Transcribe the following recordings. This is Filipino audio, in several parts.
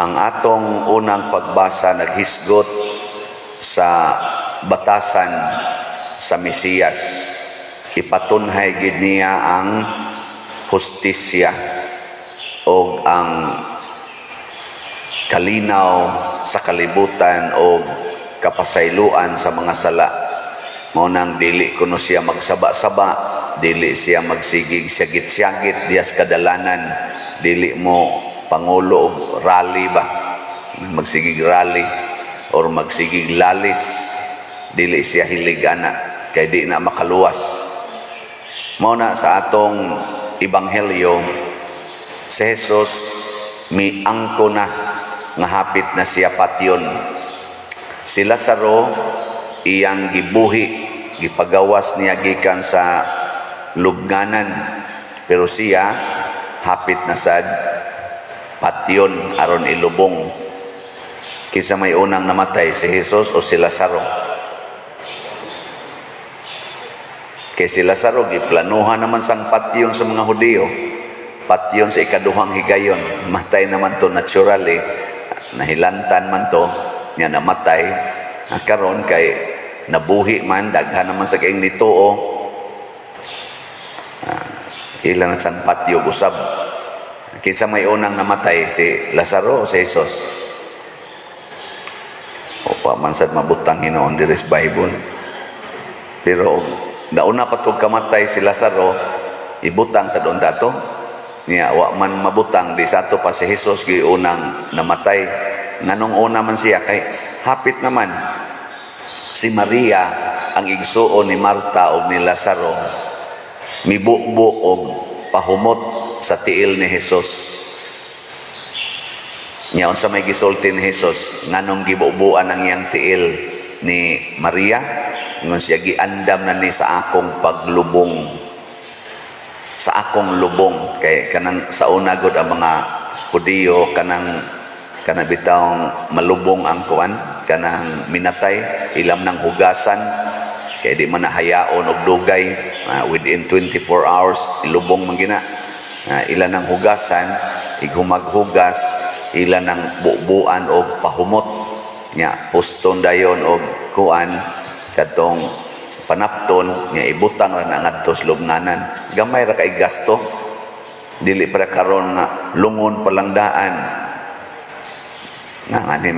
ang atong unang pagbasa naghisgot sa batasan sa Mesiyas. Ipatunhay gid niya ang hustisya o ang kalinaw sa kalibutan o kapasayloan sa mga sala. Mao nang dili kuno siya magsaba-saba, dili siya magsigig syagit-syagit diyas kadalanan, dili mo pangulo og rally ba, magsigig rally or magsigig lalis, dili siya hilig ana kay di na makaluwas. Mao na sa atong ebanghelyo, si Jesus miangko na nga hapit na siya patyon. Si Lazaro iyang gibuhi, gipagawas niya gikan sa lubnganan, pero siya hapit na sad patyon aron ilubong. Kinsa may unang namatay, si Jesus o si Lazaro? Kay si Lazaro giplanuhan naman sang patyon sa mga Hudiyo, patyon sa ikaduhang higayon, matay naman to naturally, nahilantan man to nya namatay. Karon kay nabuhi man, daghan naman sa kaing nituo, ilan na sang patyo usab. Kinsa may unang namatay, si Lazaro o si Jesus? O pa man sad mabutang hinoon diri sa Bible. Pero nauna pa tug kamatay si Lazaro, ibutang sa doon dato niya, wa man mabutang di sa ato pa si Jesus gi unang namatay. Nganong una man siya kay hapit naman si Maria ang igsuon ni Marta o ni Lazaro mibubo og pahumot sa tiil ni Jesus. Nya unsa may gisulti ni Jesus nganong gibubuan ang iyang tiil ni Maria? Ngon siya giandam na ni sa akong paglubong, sa akong lubong. Kay kanang sa una gud ang mga Hudiyo kanang bitawng malubong ang kuan, kanang minatay ilam ng hugasan kay di man nahayaon og dugay, within 24 hours ilubong man gina. Ilan ng hugasan, ighumaghugas, ilan ng bubuan og pahumot nya puston dayon og kuan katong panapton nya ibutang ra na ngadto sa lubnganan. Gamay ra kay gasto, dili para karon nga lungon palangdaan na ani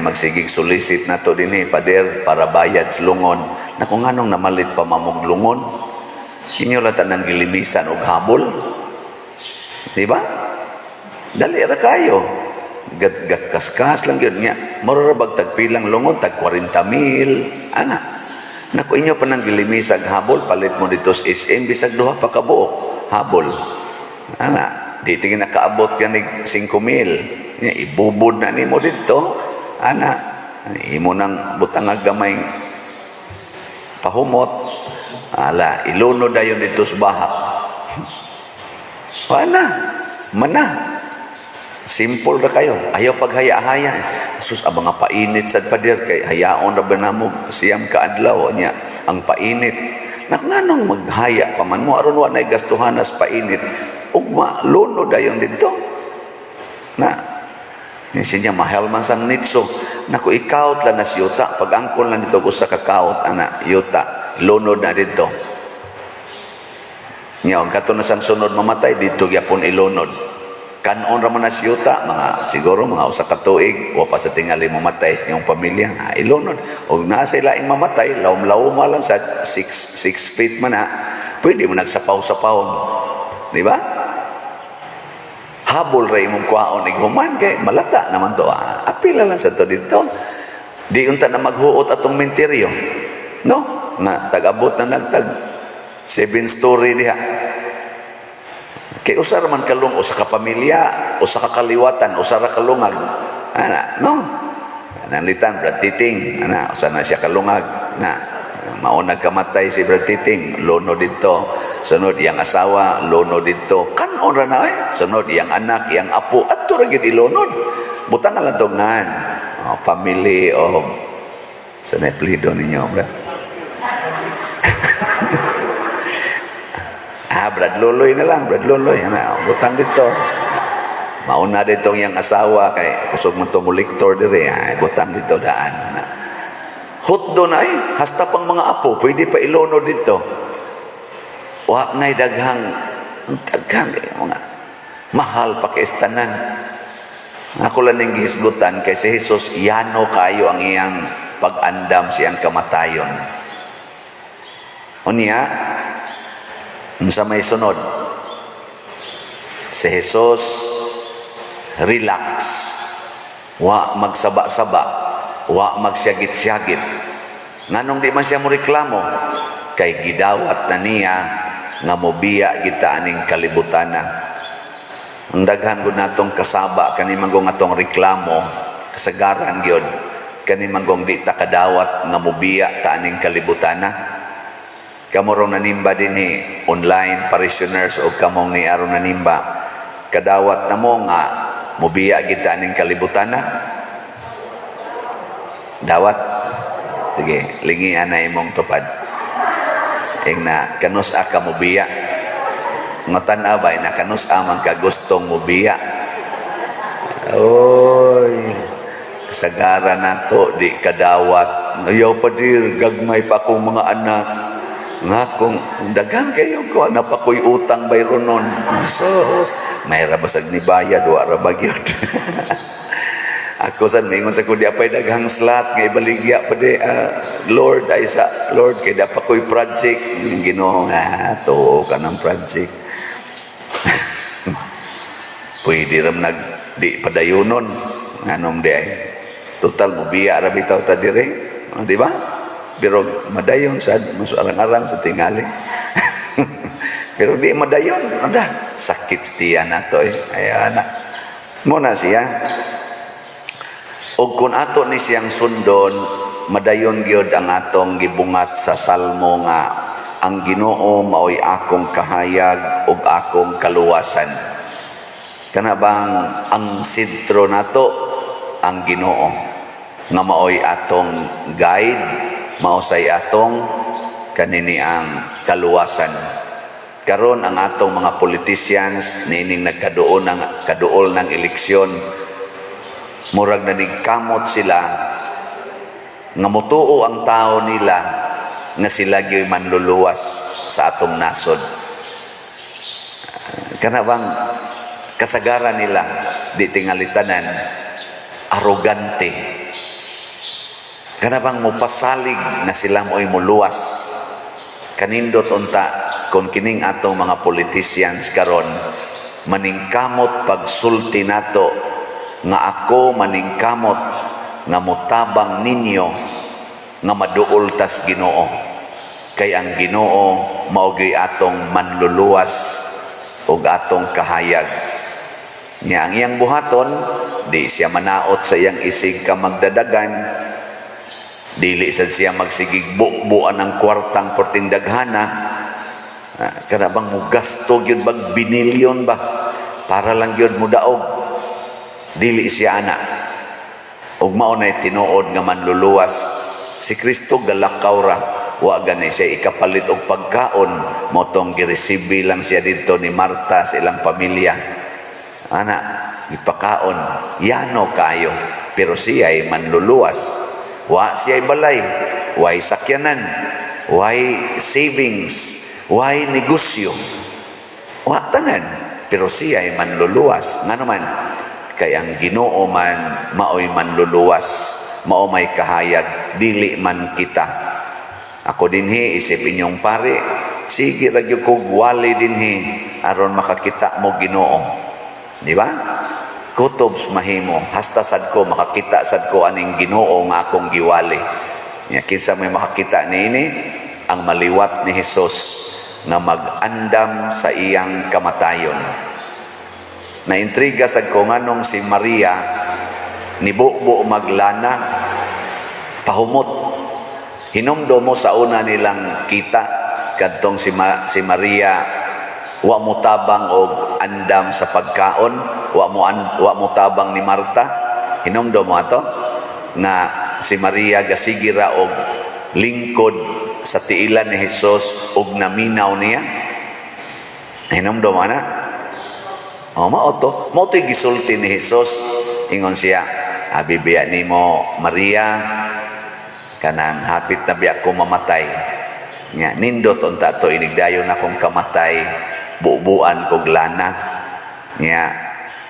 magsigig solicit nato dinhi pader para bayad sa lungon. Na kung anong namalit pa mamog lungon, inyo la tanang gilimisan og habol, di ba? Dali ra kayo, kaskas lang yun niya, mararabag tagpilang lungon, tag 40,000 ana. Naku inyo pa nang gilimisag habol, palit mo dito sa SM bisag duha pa kabuok habol ana, di tingin nakaabot yan ni 5,000 niya, ibubod na ni mo dito ana, imo nang butang gamay pahumot, ala ilunod dayon dito sa bahak. Wala mana, simple ra kayo, ayaw paghaya-haya. Sus abang nga painit sad pader kay hayaon ra ba namo siyam kaadlaw niya ang painit. Nganong maghaya pa man mo aron wa nay gastuhanas painit ugma lunod dayon dito na siya mahal man sang nitso. Naku ikaut lang na si yuta, pag angkol lang dito ko sa kakaut ana yuta lunod na dito niya. Ang kato na sang sunod mamatay dito gyapon ilunod. Kanon ra man na si yuta, mga siguro mga usa ka tuig wa pa sa tingali mamatay sa iyong pamilya, ilunod. Og naa sa laing mamatay lawom-lawom lang sa 6 feet man pwede mo nagsapaw-sapawon, di ba? Habol ra imong kuhaon ighuman kay malata naman to. Apila lang sa to dito. Di unta na maghuot atong menteryo, no? Na tag-abot na nagtag 7-story diha. Kay usa ra man kalung usa ka pamilya, usa ka kaliwatan, usa ra kalungag. Ana, no? Nanlitan Brad Titing, ana, usa na siya kalungag na. Maunag kamatay si Brad Titing, lono dito. Sunod iyang asawa, lono dito. Kanon ra na sunod iyang anak, iyang apo, adto ra gid ilunod. Butang lang to ngan. Family of sa neplido ninyo, Brad. Brad Loloy na lang, Brad Loloy. Butang dito. Mauna dito yang asawa kay kusog mo to molektor dire ay butang dito daan. Hutdo na hasta pang mga apo pwede pa ilono dito. Wa nay daghang mga mahal pa kaistanan. Ako lang ning gihisgutan kay si Jesus yano kayo ang iyang pag-andam siyang kamatayon. Unya unsa may sunod? Si Jesus relax, wa magsaba-saba, wa magsyagit-syagit. Nganong di man siya mo reklamo? Kay gidawat na niya nga mobiya kita aning kalibutana. Ang daghan ko natong kasaba kani manggong atong reklamo, kasagaran gyud kani manggong di ta kadawat nga mobiya ta aning kalibutana. Kamorong nanimba dinhi online parishioners o kamong ni aron nanimba kadawat na mo nga mubiya kita ning kalibutan na dawat sige lingian na imong tupad ing na kanus ka mubiya ngotan abay na kanus man ka gustong mubiya oy sagara nato di kadawat ayaw pa dir gagmay pa akong mga anak nga kung dagan kayo ko na pa ko'y utang bayronon sos may rabasag ni bayad wa rabagyod ako san mingon sa kundi apay daghang slot nga ibaligya pa di Lord ay sa Lord kay pa ko'y project Ginoo to ka ng project pwede ram nag di padayonon nganom di ay total mo biya ra bitaw ta dire di ba? Pero madayon sa arang-arang sa tingali. Pero di madayon, ada sakit setia nato Ayan na. Muna siya. Og kun ato ni siyang sundon, madayon gyud ang atong gibungat sa salmo nga ang Ginoo maoy akong kahayag ug akong kaluwasan. Kana bang ang sentro nato ang Ginoo nga maoy atong guide mausay atong kanini ang kaluwasan. Karon ang atong mga politicians nining nagkaduol ng eleksyon murag nanigkamot sila nga motuo ang tao nila nga sila gyud manluluwas sa atong nasod. Kana bang kasagaran nila di tingalitanan arogante. Kana bang mopasalig na sila mo'y muluwas. Kanindot unta kung kining atong mga politicians karon maningkamot pagsulti nato nga ako maningkamot nga motabang ninyo nga maduol tas Ginoo. Kay ang Ginoo maugay atong manluluwas ug atong kahayag. Nya ang iyang buhaton di siya manaot sa iyang isig ka magdadagan. Dili sad siya magsigig buan ang kwartang porting daghana. Kana bang mo gasto gyud bag binilyon ba para lang gyud mo daog. Dili siya ana. Ug mao nay tinuod nga manluluwas si Kristo galakaw ra wa ganay siya ikapalit og pagkaon motong giresibi lang siya didto ni Marta sa ilang pamilya. Ana ipakaon yano kayo pero siya ay manluluwas. Wa siya'y balay, wa'y sakyanan, wa'y savings, wa'y negosyo. Wa tanan, pero siya'y manluluwas. Nga naman, kay ang Ginoo man maoy manluluwas, mao may kahayag, dili man kita. Ako dinhi isip inyong pare, sige lagi ko wali dinhi aron makakita mo Ginoo. Di ba? Kutob mahimo hasta sad ko makakita sad ko aning Ginoo nga akong giwali. Nya kinsa may makakita niini ang maliwat ni Hesus nga mag-andam sa iyang kamatayon. Naintriga sad ko nganong si Maria nibubo maglana pahumot. Hinumdo mo sa una nilang kita kadtong si Maria wa mo tabang og andam sa pagkaon, wa mo tabang ni Marta. Hinumdo mo ato nga si Maria gasigira og lingkod sa tiilan ni Hesus og naminaw niya. Hinumdo mo na Mao to'y gisulti ni Hesus. Ingon siya, bibiya nimo Maria, kanang hapit na biya ko mamatay. Nya nindot unta to inigdayon akong kamatay, buubuan kog lana. Nya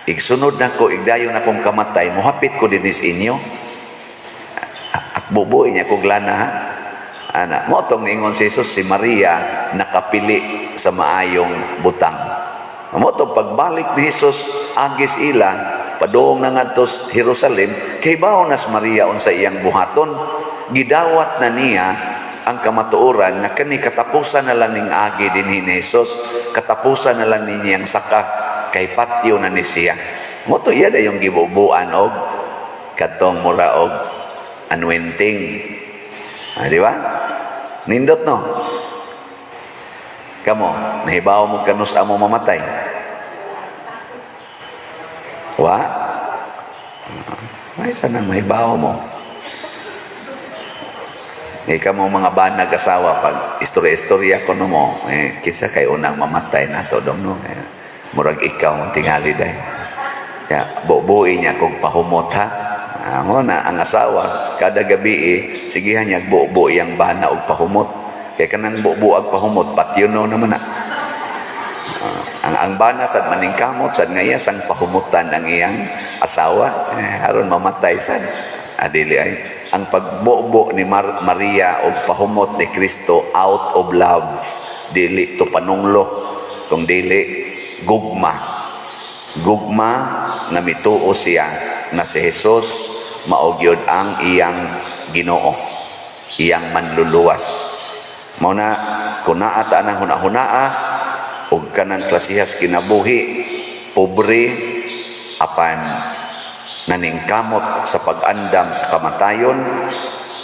igsunod nako igdayon akong kamatay, mohapit ko dinis inyo. Bubuoy niya kog lana ha. Ana, mo tong niingon si Jesus, si Maria nakapili sa maayong butang. Mo tong pagbalik ni Jesus agis ila padung na ngadto Jerusalem, kay baonas Maria unsa iyang buhaton. Gidawat na niya ang kamatuoran nga kani katapusan na lang ning agi dinhi ni Jesus, katapusan na lang niyang saka kay patio na ni siya. Mo to iya yung gibubuan og katong mura og anointing. Di ba? Nindot no? Kamo, nahibaw mo kanus amo mamatay. Wa? Ay, sanang mahibaw mo. Kamo mga banag asawa, pag istorya-istorya ko no mo, kisa kay unang mamatay na to dong no. Murag ikaw, tingali dahi. Bubuin niya kung pahumot ha. Mo na ang asawa kada gabi sigihan niya buo yang bana og pahumot kay kanang buo ag pahumot patyo no naman na ang bana sad maningkamot sad nga iya sang pahumutan ang iyang asawa aron mamatay sad adili ay ang pagbuo ni Maria og pahumot ni Kristo out of love, dili to panunglo kung dili gugma nga mituo siya na si Jesus mao gyud ang iyang Ginoo, iyang manluluwas. Mao na kun naa ta nang hunahunaa ug kanang klasihas kinabuhi, pobre apan naningkamot sa pag-andam sa kamatayon,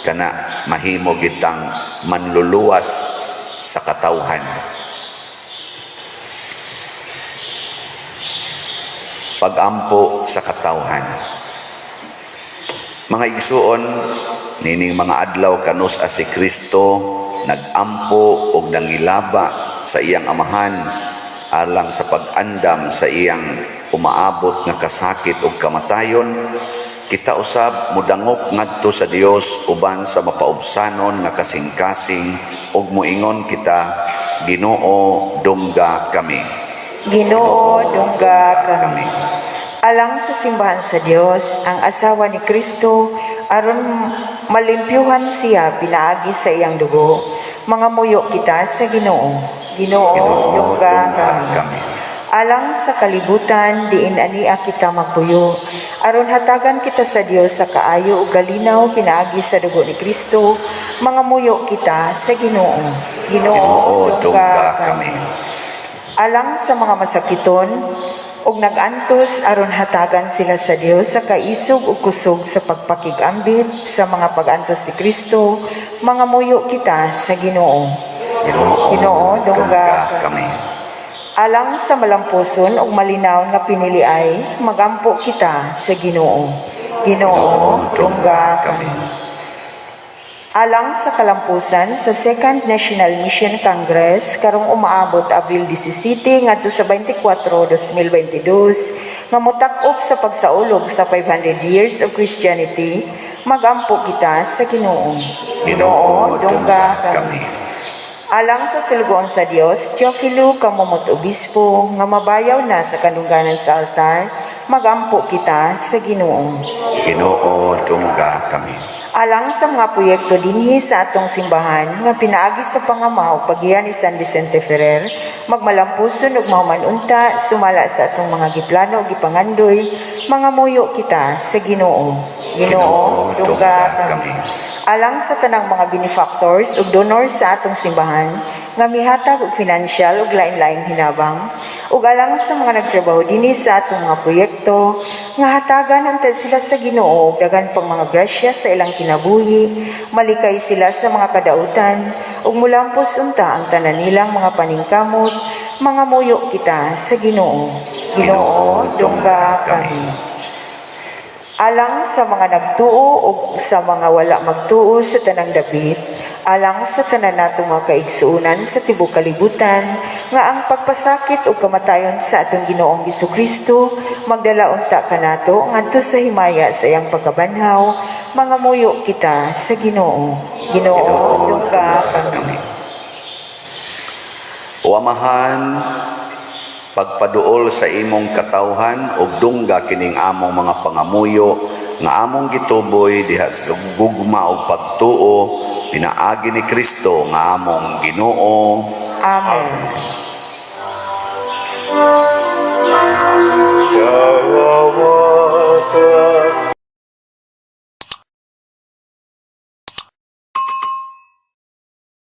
kana mahimo gitang manluluwas sa katawhan. Pag-ampo sa katawhan. Mga igsuon, nining mga adlaw kanus as si Kristo nagampo og nangilaba sa iyang amahan alang sa pag-andam sa iyang umaabot nga kasakit ug kamatayon. Kita usab mudangop ngadto sa Dios uban sa mapaubsanon nga kasing-kasing ug moingon kita, Ginoo, dungga kami. Ginoo, dungga kami. Alang sa simbahan sa Dios, ang asawa ni Kristo aron malimpyuhan siya pinaagi sa iyang dugo. Mga muyo kita sa Ginoo. Ginoo, dungga kami. Alang sa kalibutan, diin ania kita magpuyo. Aron hatagan kita sa Dios sa kaayo ug galinaw pinaagi sa dugo ni Kristo. Mga muyo kita sa Ginoo. Ginoo, dungga kami. Alang sa mga masakiton ug nagantos aron hatagan sila sa Dios sa kaisog ug kusog sa pagpakigambit sa mga pag-antos ni Kristo, mga muyo kita sa Ginoo. Ginoo, dungga kami. Alang sa malampuson ug malinaw nga piniliay, magampo kita sa Ginoo. Ginoo, dungga kami. Alang sa kalampusan sa Second National Mission Congress karong umaabot Abril 17 ngadto sa 24, 2022 nga motak-op sa pagsaulog sa 500 years of Christianity, magampo kita sa Ginoo. Ginoo, dungga kami. Alang sa sulugon sa Dios, Teofilo Kamumot Obispo nga mabayaw na sa kanungganan sa altar, magampo kita sa Ginoo. Ginoo, dungga kami. Alang sa mga proyekto dinhi sa atong simbahan nga pinaagi sa pangamaw paggiyan ni San Vicente Ferrer, magmalampuson ug mahumanunta sumala sa atong mga giplano ug gipangandoy, mga muyo kita sa Ginoo. Ginoo, dungga kami. Alang sa tanang mga benefactors ug donors sa atong simbahan nga mihatag og financial ug lain-laing hinabang, ug alang sa mga nagtrabaho dinhi sa atong mga proyekto nga hatagan unta sila sa Ginoo ug daghan pang mga grasya sa ilang kinabuhi, malikay sila sa mga kadautan ug mulampos unta ang tanan nilang mga paningkamot, mga muyo kita sa Ginoo. Ginoo, dungga kami. Alang sa mga nagtuo o sa mga wala magtuo sa tanang dapit, alang sa tanan natong mga kaigsuonan sa tibuok kalibutan, nga ang pagpasakit o kamatayon sa atong Ginoong Hesukristo magdala unta kanato ngadto sa himaya sa iyang pagkabanhaw. Mangamuyo kita sa Ginoo. Ginoo, dungga kami. O Amahan, pagpaduol sa imong katawhan ug dungga kining among mga pangamuyo nga among gituboy diha sa gugma ug pagtuo pinaagi ni Kristo nga among Ginoo. Amen.